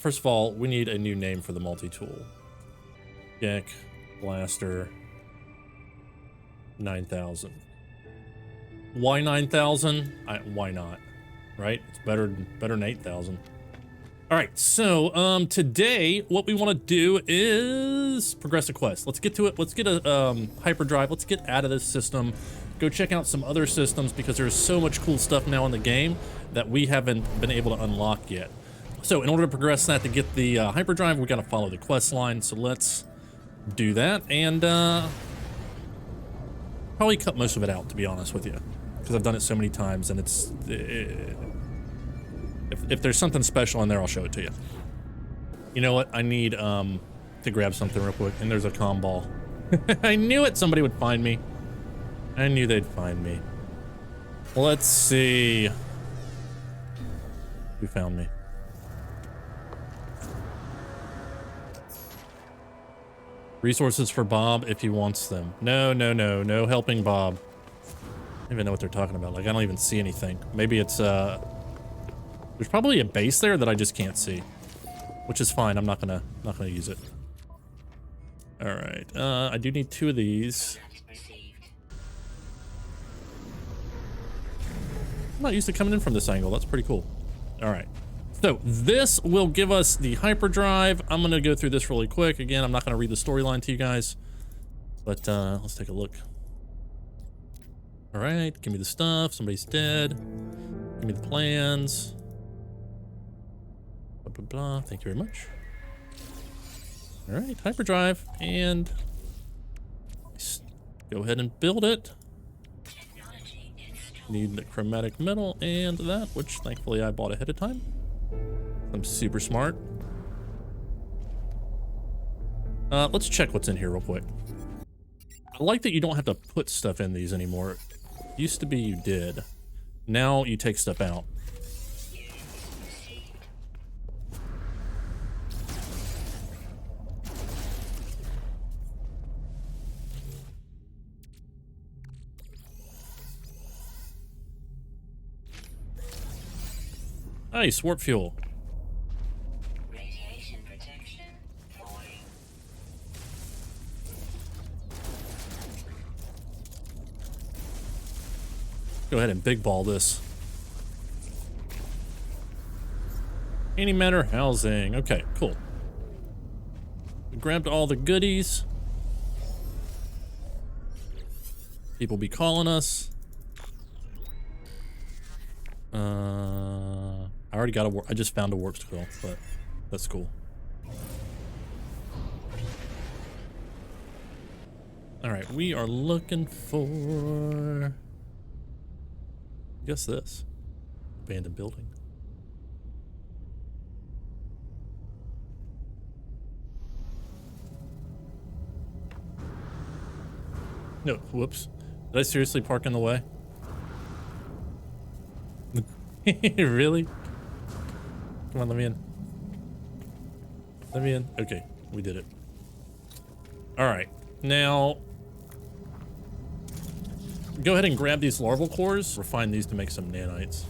first of all, we need a new name for the multi-tool. Deck Blaster 9000. Why 9,000? Why not? Right? It's better than 8,000. All right, so today what we want to do is progress a quest. Let's get to it. Let's get a hyperdrive. Let's get out of this system. Go check out some other systems because there's so much cool stuff now in the game that we haven't been able to unlock yet. So in order to progress that, to get the hyperdrive, we got to follow the quest line. So let's do that and probably cut most of it out, to be honest with you, because I've done it so many times and it's if there's something special in there, I'll show it to you. You know what? I need to grab something real quick, and there's a comm ball. I knew it. Somebody would find me. I knew they'd find me. Let's see. Who found me? Resources for Bob if he wants them. No, no, no, no helping Bob. I don't even know what they're talking about. Like, I don't even see anything. Maybe it's there's probably a base there that I just can't see, which is fine. I'm not gonna use it. All right, I do need 2 of these. I'm not used to coming in from this angle. That's pretty cool. All right, so this will give us the hyperdrive. I'm gonna go through this really quick. Again, I'm not gonna read the storyline to you guys, but let's take a look. All right, give me the stuff. Somebody's dead. Give me the plans. Blah, blah, blah. Thank you very much. All right, hyperdrive, and go ahead and build it. Need the chromatic metal and that, which thankfully I bought ahead of time. I'm super smart. Let's check what's in here real quick. I like that you don't have to put stuff in these anymore. Used to be you did. Now you take stuff out. Nice, warp fuel. Radiation protection falling. Go ahead and big ball this. Antimatter housing. Okay, cool. We grabbed all the goodies. People be calling us. I already got a warp. I just found a warp scroll, but that's cool. All right, we are looking for, guess this, abandoned building. No, whoops. Did I seriously park in the way? Really? Come on, let me in. Let me in. Okay, we did it. All right, now go ahead and grab these larval cores. Refine these to make some nanites.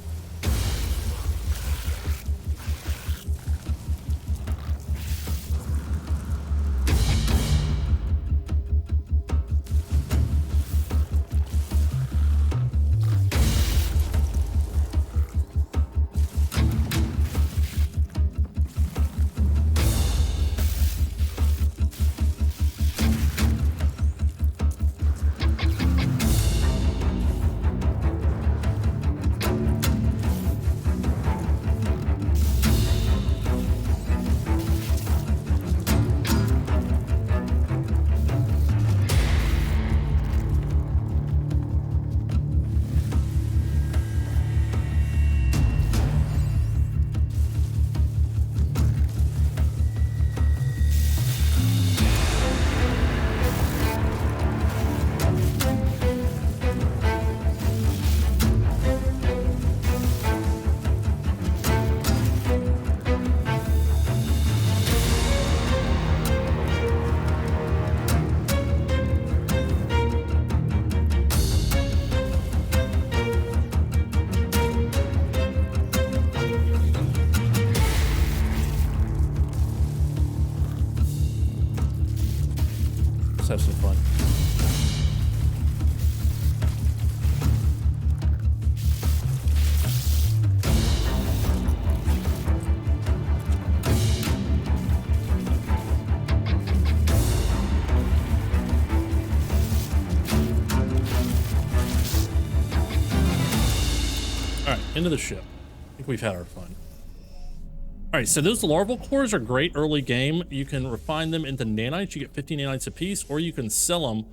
have some fun. All right, into the ship. I think we've had our fun. All right, so those larval cores are great early game. You can refine them into nanites. You get 50 nanites a piece, or you can sell them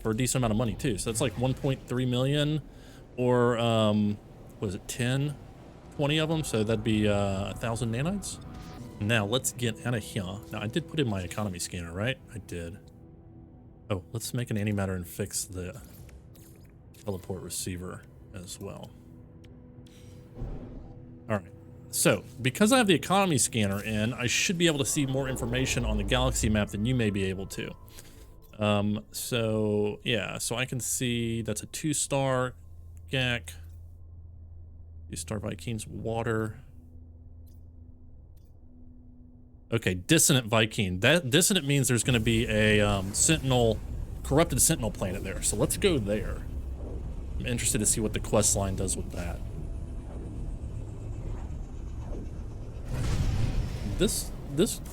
for a decent amount of money too. So that's like 1.3 million, or what is it, 10, 20 of them? So that'd be 1,000 nanites. Now let's get out of here. Now I did put in my economy scanner, right? I did. Oh, let's make an antimatter and fix the teleport receiver as well. All right. So, because I have the economy scanner in, I should be able to see more information on the galaxy map than you may be able to. So yeah, so I can see that's a 2-star GAC, 2-star Vikings water. Okay, dissonant Viking. That dissonant means there's going to be a Sentinel, corrupted Sentinel planet there. So let's go there. I'm interested to see what the quest line does with that. This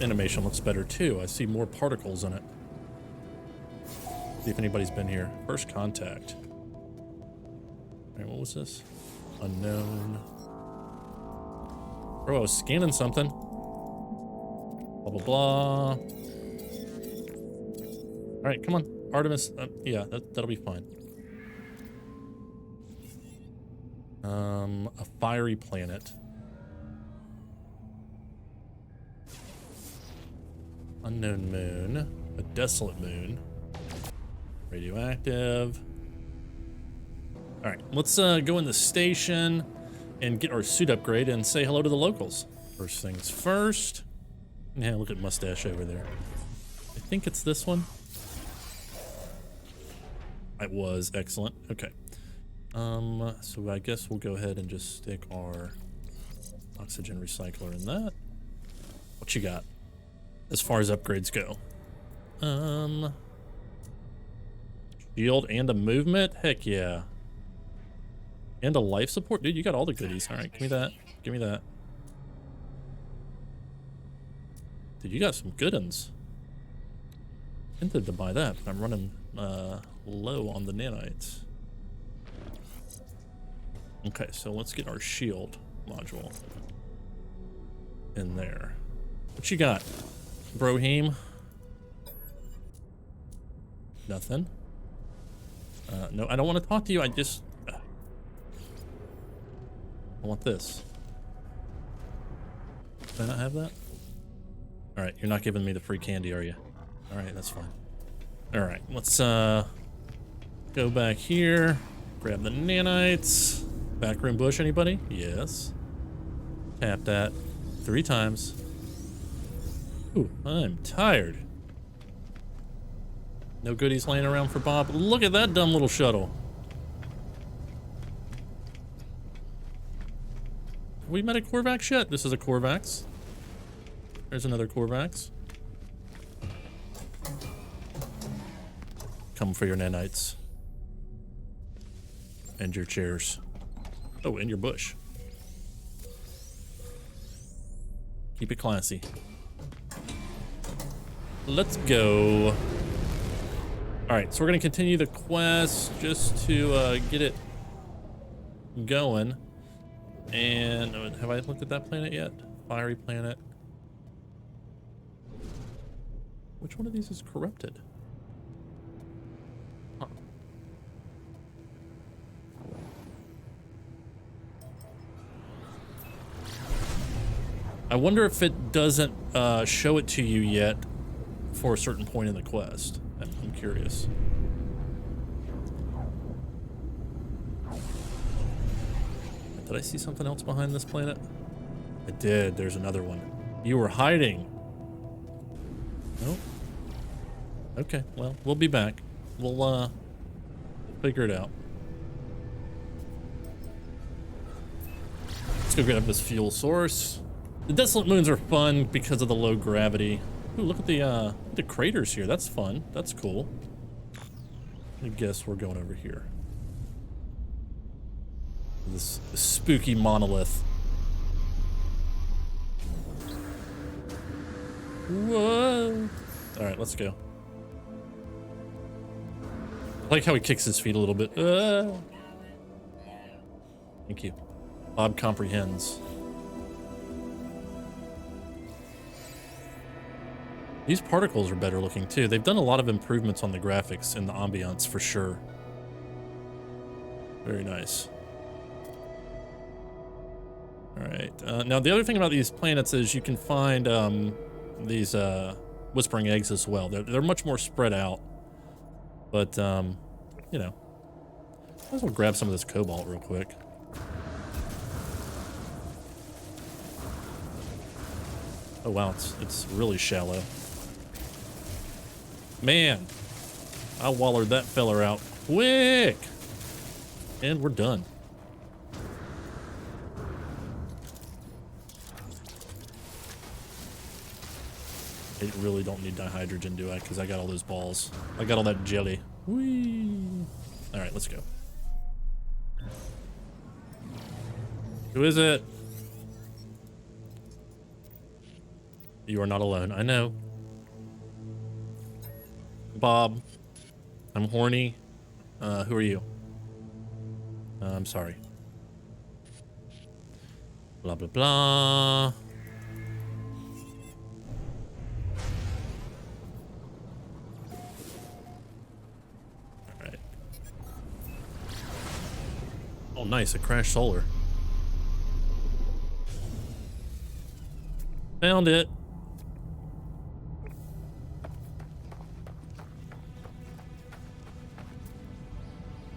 animation looks better too. I see more particles in it. See if anybody's been here. First contact. All right, what was this? Unknown. Oh, I was scanning something. Blah, blah, blah. All right, come on. Artemis. Yeah, that'll be fine. A fiery planet. Unknown moon, a desolate moon, radioactive. All right, let's go in the station and get our suit upgrade and say hello to the locals. First things first. Yeah, look at mustache over there. I think it's this one. It was excellent. Okay. So I guess we'll go ahead and just stick our oxygen recycler in that. What you got? As far as upgrades go. Shield and a movement? Heck yeah. And a life support? Dude, you got all the goodies. Alright, give me that. Give me that. Dude, you got some good ones. Tempted to buy that, but I'm running low on the nanites. Okay, so let's get our shield module in there. What you got? Brohim. Nothing. No, I don't want to talk to you. I just... I want this. Did I not have that? Alright, you're not giving me the free candy, are you? Alright, that's fine. Alright, let's go back here. Grab the nanites. Backroom bush, anybody? Yes. Tap that 3 times. Ooh, I'm tired. No goodies laying around for Bob. Look at that dumb little shuttle. Have we met a Corvax yet? This is a Corvax. There's another Corvax. Come for your nanites. And your chairs. Oh, and your bush. Keep it classy. Let's go. All right, so we're gonna continue the quest just to get it going. And have I looked at that planet yet? Fiery planet. Which one of these is corrupted? Huh. I wonder if it doesn't show it to you yet for a certain point in the quest. I'm curious. Did I see something else behind this planet? I did. There's another one. You were hiding. Nope. Okay, well, we'll be back. We'll figure it out. Let's go grab this fuel source. The desolate moons are fun because of the low gravity. Ooh, look at the craters here. That's fun. That's cool. I guess we're going over here. This spooky monolith. Whoa! All right, let's go. I like how he kicks his feet a little bit. Thank you. Bob comprehends. These particles are better looking too. They've done a lot of improvements on the graphics and the ambiance for sure. Very nice. All right. Now the other thing about these planets is you can find these whispering eggs as well. They're much more spread out, but you know, might as well grab some of this cobalt real quick. Oh wow, it's really shallow. Man, I wallered that feller out quick, and we're done. I really don't need dihydrogen, do I? Because I got all those balls. I got all that jelly. Whee! All right, let's go. Who is it? You are not alone. I know. Bob. I'm horny. Who are you? I'm sorry. Blah, blah, blah. Alright. Oh, nice. A crashed solar. Found it.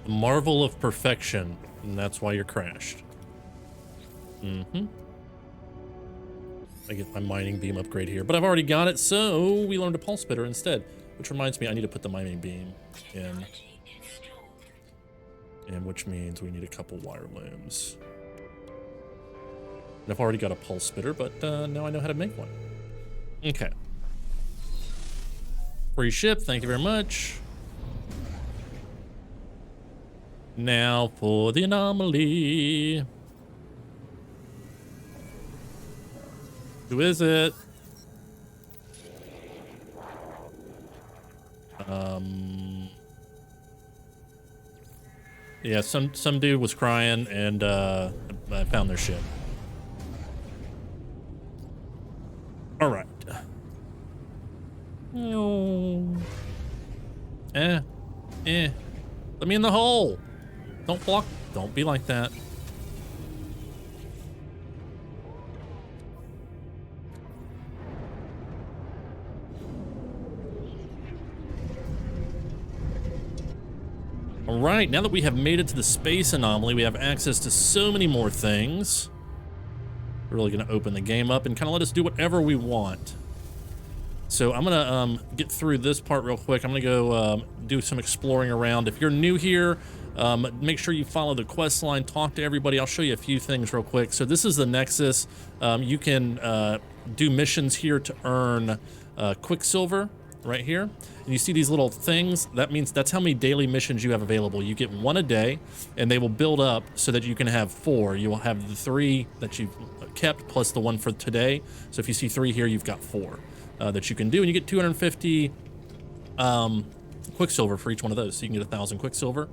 Marvel of perfection, and that's why you're crashed. Mm-hmm. I get my mining beam upgrade here, but I've already got it, so we learned a pulse spitter instead, which reminds me I need to put the mining beam in, and which means we need a couple wire looms. And I've already got a pulse spitter, but now I know how to make one. Okay. Free ship, thank you very much. Now for the anomaly. Who is it? Yeah, some dude was crying and I found their ship. All right. Oh. Let me in the hole. Don't block. Don't be like that. All right, now that we have made it to the space anomaly, we have access to so many more things. We're really going to open the game up and kind of let us do whatever we want. So I'm going to get through this part real quick. I'm going to go do some exploring around. If you're new here, make sure you follow the quest line, talk to everybody. I'll show you a few things real quick. So this is the Nexus. You can do missions here to earn Quicksilver right here. And you see these little things, that means that's how many daily missions you have available. You get one a day, and they will build up so that you can have 4. You will have the 3 that you've kept plus the one for today. So if you see 3 here, you've got 4 that you can do, and you get 250 Quicksilver for each one of those. So you can get 1,000 Quicksilver,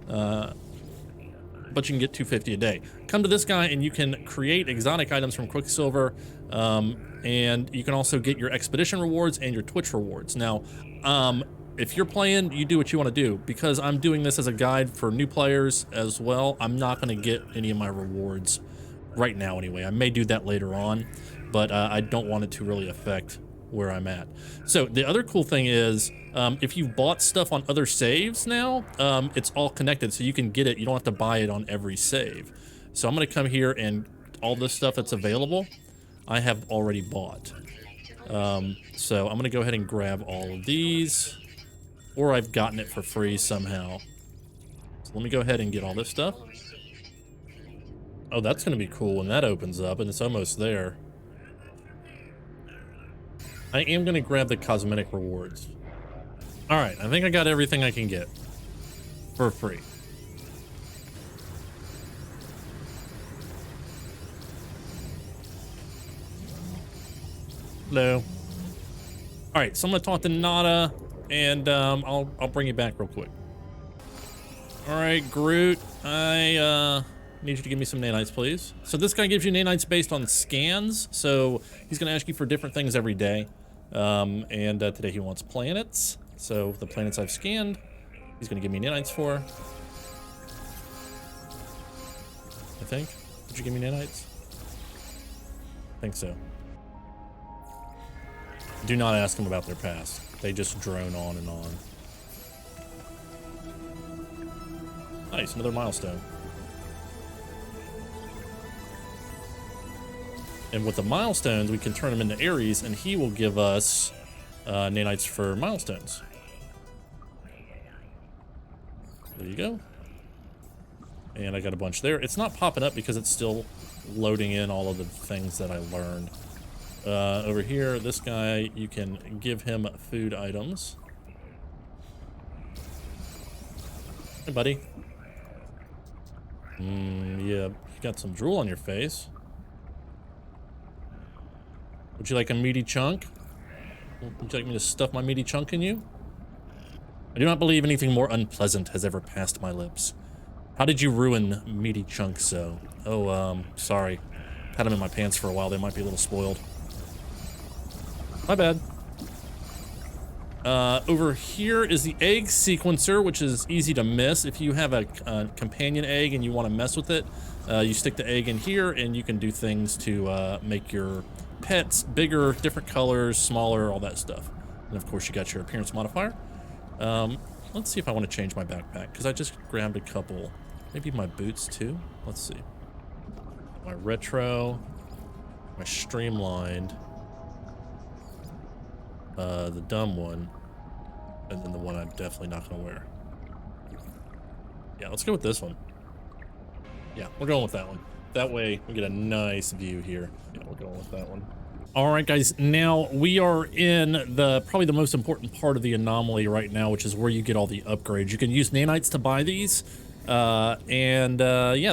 but you can get 250 a day. Come to this guy and you can create exotic items from Quicksilver, and you can also get your expedition rewards and your Twitch rewards. Now, if you're playing, you do what you want to do. Because I'm doing this as a guide for new players as well, I'm not going to get any of my rewards right now anyway. I may do that later on, but I don't want it to really affect where I'm at. So the other cool thing is, if you've bought stuff on other saves now, it's all connected, so you can get it. You don't have to buy it on every save. So I'm going to come here, and all this stuff that's available, I have already bought. So I'm going to go ahead and grab all of these, or I've gotten it for free somehow. So let me go ahead and get all this stuff. Oh, that's going to be cool when that opens up, and it's almost there. I am going to grab the cosmetic rewards. All right, I think I got everything I can get for free. Hello. All right, so I'm gonna talk to Nada, and I'll bring you back real quick. All right, Groot, I need you to give me some nanites, please. So this guy gives you nanites based on scans, so he's gonna ask you for different things every day. Today he wants planets, so the planets I've scanned, he's gonna give me nanites for. I think. Did you give me nanites? I think so. Do not ask them about their past. They just drone on and on. Nice, another milestone. And with the milestones, we can turn them into Ares, and he will give us nanites for milestones. There you go. And I got a bunch there. It's not popping up because it's still loading in all of the things that I learned. Over here, this guy, you can give him food items. Hey, buddy. Yeah, you got some drool on your face. Would you like a meaty chunk? Would you like me to stuff my meaty chunk in you? I do not believe anything more unpleasant has ever passed my lips. How did you ruin meaty chunks so? Oh, sorry. Had them in my pants for a while. They might be a little spoiled. My bad. Over here is the egg sequencer, which is easy to miss. If you have a companion egg and you want to mess with it, you stick the egg in here and you can do things to make your pets bigger, different colors, smaller, all that stuff. And of course you got your appearance modifier. Let's see if I want to change my backpack, because I just grabbed a couple. Maybe my boots too. Let's see. My retro, my streamlined, the dumb one, and then the one I'm definitely not gonna wear. Yeah, let's go with this one. Yeah, we're going with that one. That way we get a nice view here. Yeah, we're going with that one. All right, guys, now we are in probably the most important part of the anomaly right now, which is where you get all the upgrades. You can use nanites to buy these. Yeah,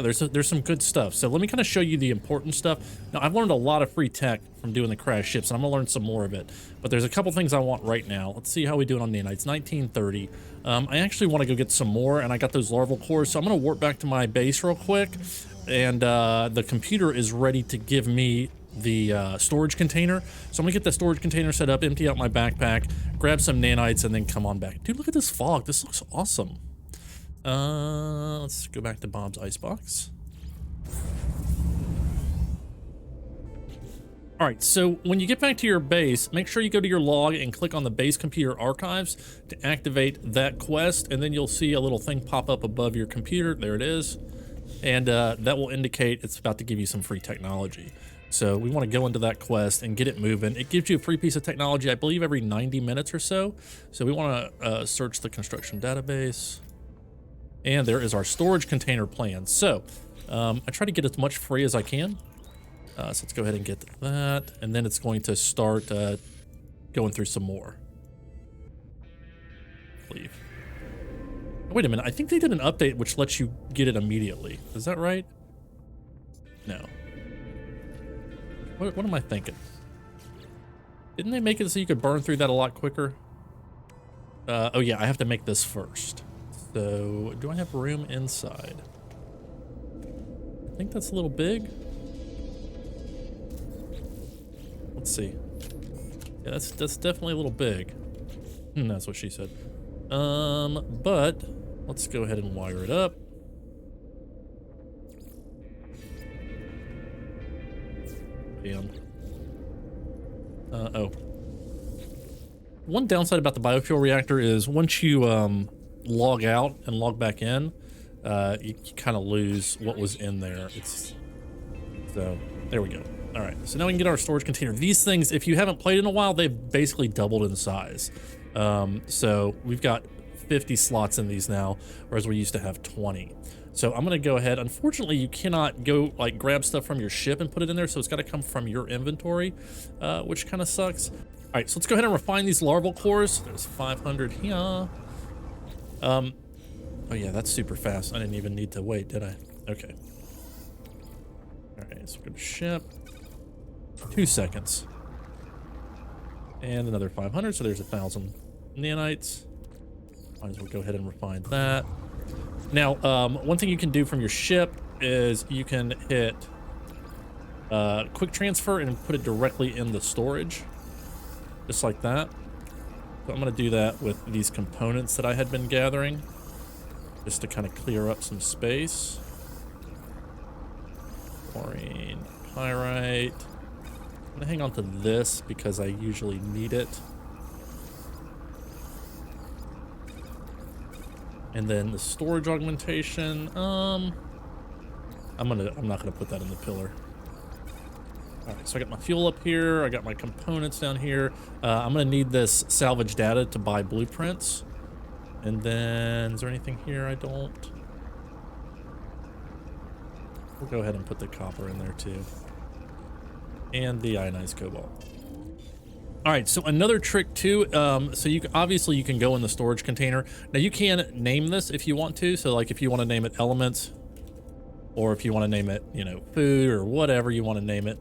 there's some good stuff. So let me kind of show you the important stuff. Now, I've learned a lot of free tech from doing the crash ships, and I'm gonna learn some more of it. But there's a couple things I want right now. Let's see how we do it on nanites. 1930. I actually want to go get some more, and I got those larval cores, so I'm gonna warp back to my base real quick. And the computer is ready to give me the storage container. So I'm gonna get the storage container set up, empty out my backpack, grab some nanites, and then come on back. Dude, look at this fog. This looks awesome. Let's go back to Bob's icebox. All right, so when you get back to your base, make sure you go to your log and click on the base computer archives to activate that quest, and then you'll see a little thing pop up above your computer. There it is. And that will indicate it's about to give you some free technology. So we want to go into that quest and get it moving. It gives you a free piece of technology, I believe, every 90 minutes or so. So we want to search the construction database. And there is our storage container plan. So I try to get as much free as I can. So let's go ahead and get that. And then it's going to start going through some more. Leave. Oh, wait a minute. I think they did an update which lets you get it immediately. Is that right? No. What am I thinking? Didn't they make it so you could burn through that a lot quicker? Oh yeah, I have to make this first. So, do I have room inside? I think that's a little big. Let's see. Yeah, that's definitely a little big. That's what she said. But let's go ahead and wire it up. Bam. Oh. One downside about the biofuel reactor is once you log out and log back in, you kind of lose what was in there. So there we go. All right, so now we can get our storage container. These things, if you haven't played in a while, they've basically doubled in size. So we've got 50 slots in these now, whereas we used to have 20. So I'm gonna go ahead. Unfortunately, you cannot go like grab stuff from your ship and put it in there, so it's gotta come from your inventory, which kind of sucks. right, so let's go ahead and refine these larval cores. There's 500 here. Oh yeah, that's super fast. I didn't even need to wait, did I? Okay. All right, so we're gonna ship. 2 seconds. And another 500, so there's 1,000 nanites. Might as well go ahead and refine that. Now, one thing you can do from your ship is you can hit quick transfer and put it directly in the storage. Just like that. So I'm going to do that with these components that I had been gathering. Just to kind of clear up some space. Chlorine, pyrite. I'm going to hang on to this because I usually need it. And then the storage augmentation, I'm not gonna put that in the pillar. All right, so I got my fuel up here, I got my components down here. I'm gonna need this salvage data to buy blueprints. And then, is there anything here I don't? We'll go ahead and put the copper in there too. And the ionized cobalt. All right, so another trick too, so you can, obviously you can go in the storage container. Now you can name this if you want to. So like if you want to name it elements, or if you want to name it, you know, food or whatever you want to name it,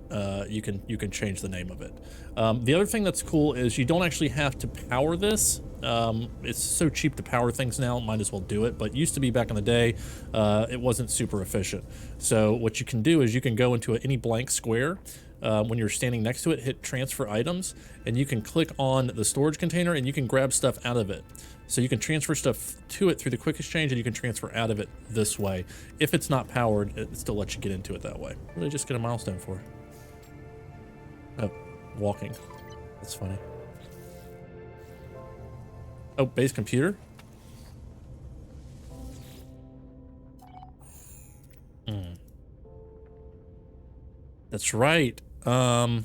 you can change the name of it. The other thing that's cool is you don't actually have to power this. It's so cheap to power things now, might as well do it. But used to be back in the day, it wasn't super efficient. So what you can do is you can go into any blank square. When you're standing next to it, hit transfer items, and you can click on the storage container and you can grab stuff out of it. So you can transfer stuff to it through the quick exchange, and you can transfer out of it this way. If it's not powered, it still lets you get into it that way. What did I just get a milestone for? Oh, walking. That's funny. Oh, base computer? That's right. All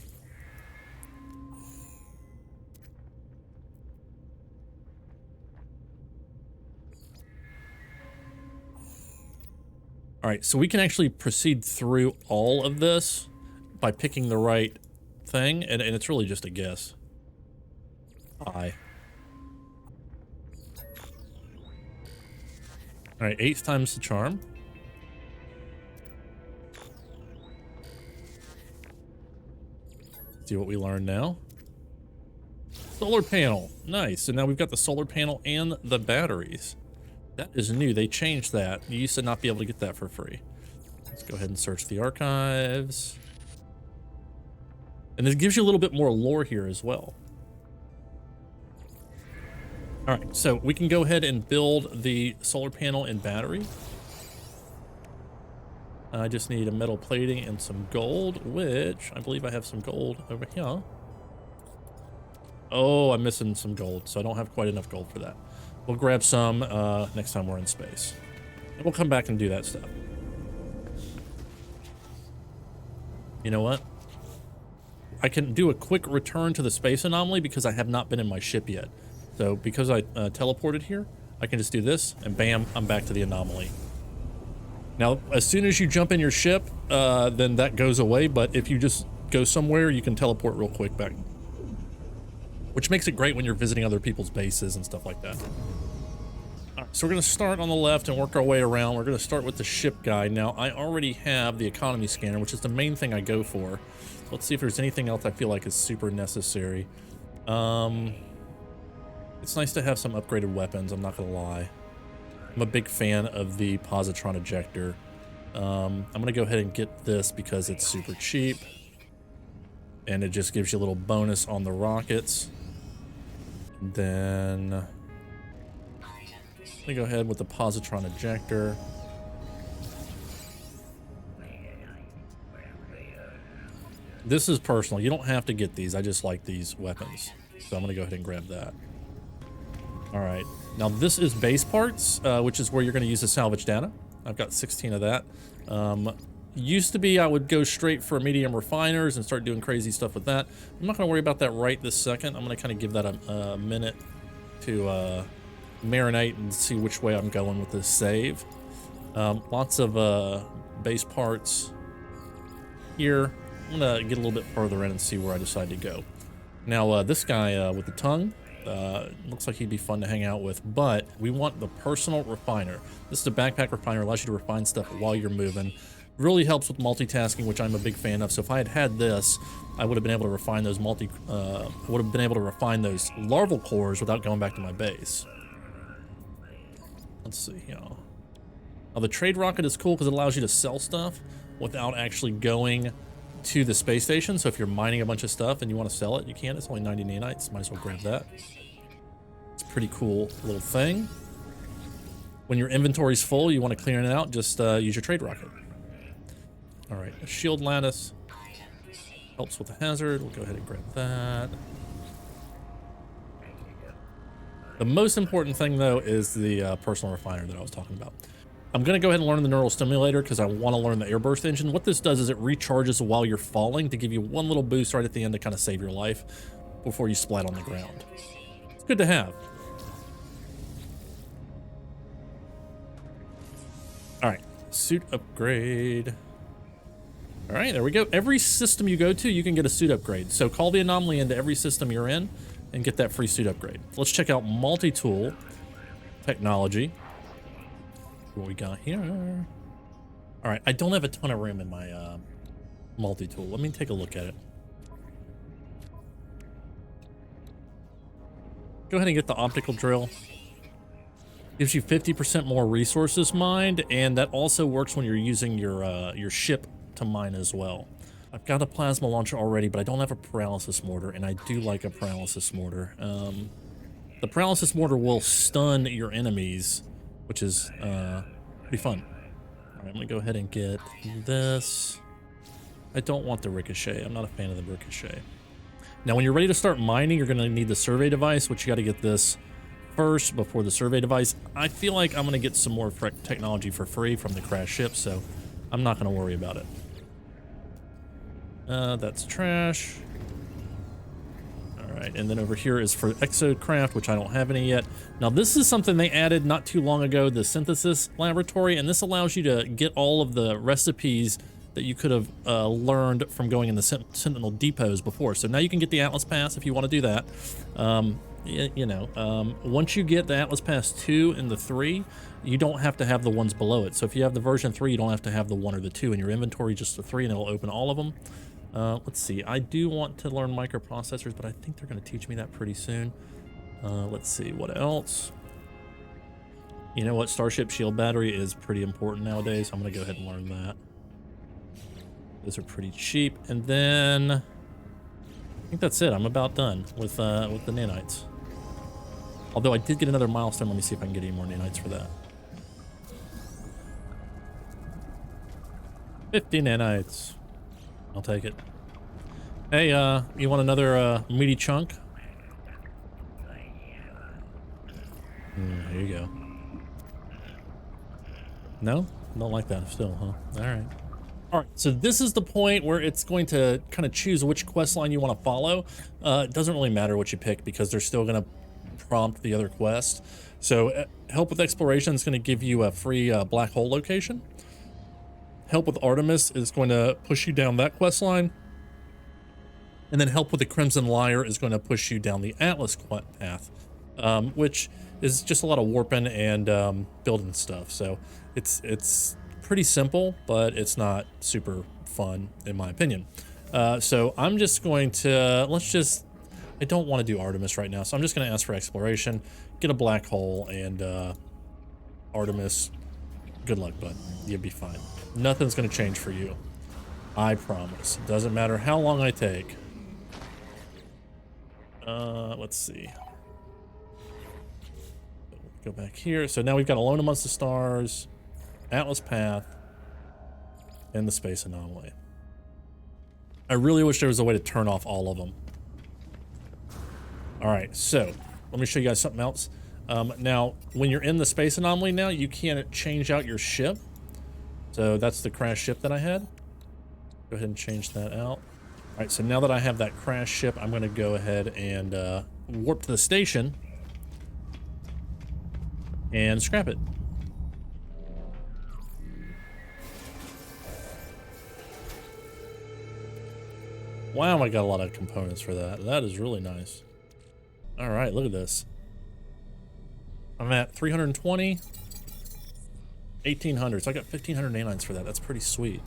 right, so we can actually proceed through all of this by picking the right thing, and it's really just a guess. All right, 8 times the charm. See what we learn now. Solar panel, nice. So now we've got the solar panel and the batteries. That is new, they changed that. You used to not be able to get that for free. Let's go ahead and search the archives. And it gives you a little bit more lore here as well. All right, so we can go ahead and build the solar panel and battery. I just need a metal plating and some gold, which I believe I have some gold over here. Oh, I'm missing some gold, so I don't have quite enough gold for that. We'll grab some next time we're in space. And we'll come back and do that stuff. You know what? I can do a quick return to the space anomaly because I have not been in my ship yet. So because I teleported here, I can just do this, and bam, I'm back to the anomaly. Now, as soon as you jump in your ship, then that goes away, but if you just go somewhere, you can teleport real quick back. Which makes it great when you're visiting other people's bases and stuff like that. All right, so we're gonna start on the left and work our way around. We're gonna start with the ship guide. Now, I already have the economy scanner, which is the main thing I go for. Let's see if there's anything else I feel like is super necessary. It's nice to have some upgraded weapons, I'm not gonna lie. I'm a big fan of the positron ejector. I'm gonna go ahead and get this because it's super cheap. And it just gives you a little bonus on the rockets. Then let me go ahead with the positron ejector. This is personal. You don't have to get these. I just like these weapons. So I'm gonna go ahead and grab that. All right. Now this is base parts, which is where you're gonna use the salvage data. I've got 16 of that. Used to be I would go straight for medium refiners and start doing crazy stuff with that. I'm not gonna worry about that right this second. I'm gonna kind of give that a minute to marinate and see which way I'm going with this save. Lots of base parts here. I'm gonna get a little bit further in and see where I decide to go. Now, this guy with the tongue, looks like he'd be fun to hang out with, but we want the personal refiner. This is a backpack refiner, allows you to refine stuff while you're moving. Really helps with multitasking, which I'm a big fan of. So if I had this, I would have been able to refine those larval cores without going back to my base. Let's see here. Now the trade rocket is cool because it allows you to sell stuff without actually going to the space station. So if you're mining a bunch of stuff and you want to sell it, you can. It's only 90 nanites. Might as well grab that. It's a pretty cool little thing. When your inventory's full, you want to clear it out, just use your trade rocket. All right, a shield lattice helps with the hazard. We'll go ahead and grab that. The most important thing, though, is the personal refiner that I was talking about. I'm going to go ahead and learn the neural stimulator because I want to learn the airburst engine. What this does is it recharges while you're falling to give you one little boost right at the end to kind of save your life before you splat on the ground. It's good to have. All right, suit upgrade. All right, there we go. Every system you go to, you can get a suit upgrade. So call the anomaly into every system you're in and get that free suit upgrade. Let's check out multi-tool technology. What we got here. All right, I don't have a ton of room in my multi-tool. Let me take a look at it. Go ahead and get the optical drill. Gives you 50% more resources mined, and that also works when you're using your ship to mine as well. I've got a plasma launcher already, but I don't have a paralysis mortar, and I do like a paralysis mortar. The paralysis mortar will stun your enemies, which is pretty fun. All right, I'm gonna go ahead and get this. I don't want the ricochet. I'm not a fan of the ricochet. Now, when you're ready to start mining, you're gonna need the survey device, which you gotta get this first before the survey device. I feel like I'm gonna get some more technology for free from the crash ship, so I'm not gonna worry about it. That's trash. All right, and then over here is for exocraft, which I don't have any yet. Now, this is something they added not too long ago, the synthesis laboratory, and this allows you to get all of the recipes that you could have learned from going in the Sentinel depots before. So now you can get the Atlas Pass if you want to do that. Once you get the Atlas Pass 2 and the 3, you don't have to have the ones below it. So if you have the version 3, you don't have to have the 1 or the 2 in your inventory, just the 3, and it'll open all of them. Let's see, I do want to learn microprocessors, but I think they're going to teach me that pretty soon. Let's see, what else? You know what, Starship Shield Battery is pretty important nowadays, so I'm going to go ahead and learn that. Those are pretty cheap, and then I think that's it. I'm about done with the nanites. Although I did get another milestone. Let me see if I can get any more nanites for that. 50 nanites. I'll take it. Hey, you want another meaty chunk? Here you go. No? Don't like that still, huh? All right. All right, so this is the point where it's going to kind of choose which quest line you want to follow. It doesn't really matter what you pick because they're still going to prompt the other quest. So help with exploration is going to give you a free black hole location. Help with Artemis is going to push you down that quest line. And then help with the Crimson Lyre is going to push you down the Atlas path, which is just a lot of warping and building stuff. So it's pretty simple, but it's not super fun in my opinion. So I'm just going to, I don't want to do Artemis right now, so I'm just going to ask for exploration, get a black hole, and Artemis, good luck, bud. You'll be fine. Nothing's going to change for you. I promise. It doesn't matter how long I take. Let's see. Go back here. So now we've got Alone Amongst the Stars, Atlas Path, and the Space Anomaly. I really wish there was a way to turn off all of them. All right, so let me show you guys something else. Now, when you're in the Space Anomaly now, you can't change out your ship. So that's the crash ship that I had. Go ahead and change that out. All right, so now that I have that crash ship, I'm going to go ahead and warp to the station and scrap it. Wow, I got a lot of components for that. That is really nice. All right, look at this. I'm at 320, 1800. So I got 1500 nanites for that. That's pretty sweet.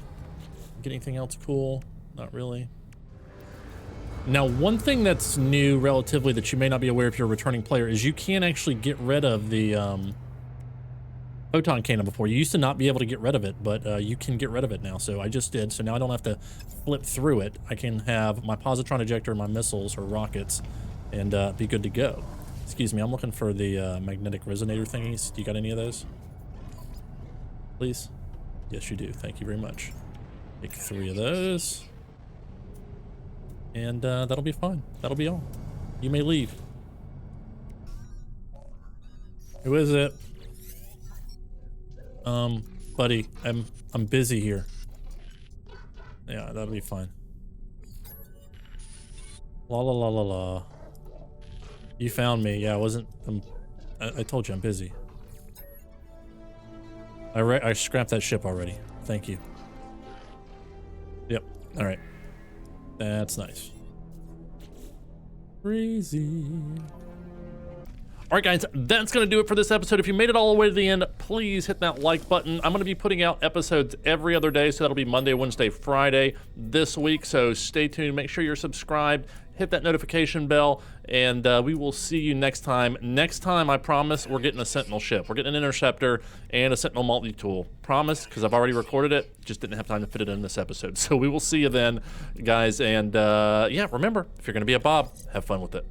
Get anything else cool? Not really. Now, one thing that's new relatively that you may not be aware if you're a returning player is you can actually get rid of the photon cannon before. You used to not be able to get rid of it, but you can get rid of it now. So I just did. So now I don't have to flip through it. I can have my positron ejector, my missiles or rockets, and be good to go. Excuse me, I'm looking for the magnetic resonator thingies. Do you got any of those? Please? Yes, you do. Thank you very much. Take 3 of those. And that'll be fine. That'll be all. You may leave. Who is it? Buddy, I'm busy here. Yeah, that'll be fine. La la la la la. You found me. Yeah, I told you I'm busy. I scrapped that ship already. Thank you. Yep. All right. That's nice. Crazy. All right, guys, that's going to do it for this episode. If you made it all the way to the end, please hit that like button. I'm going to be putting out episodes every other day, so that'll be Monday, Wednesday, Friday this week. So stay tuned. Make sure you're subscribed. Hit that notification bell, and we will see you next time. Next time, I promise, we're getting a Sentinel ship. We're getting an Interceptor and a Sentinel multi-tool. Promise, because I've already recorded it. Just didn't have time to fit it in this episode. So we will see you then, guys. And yeah, remember, if you're going to be a Bob, have fun with it.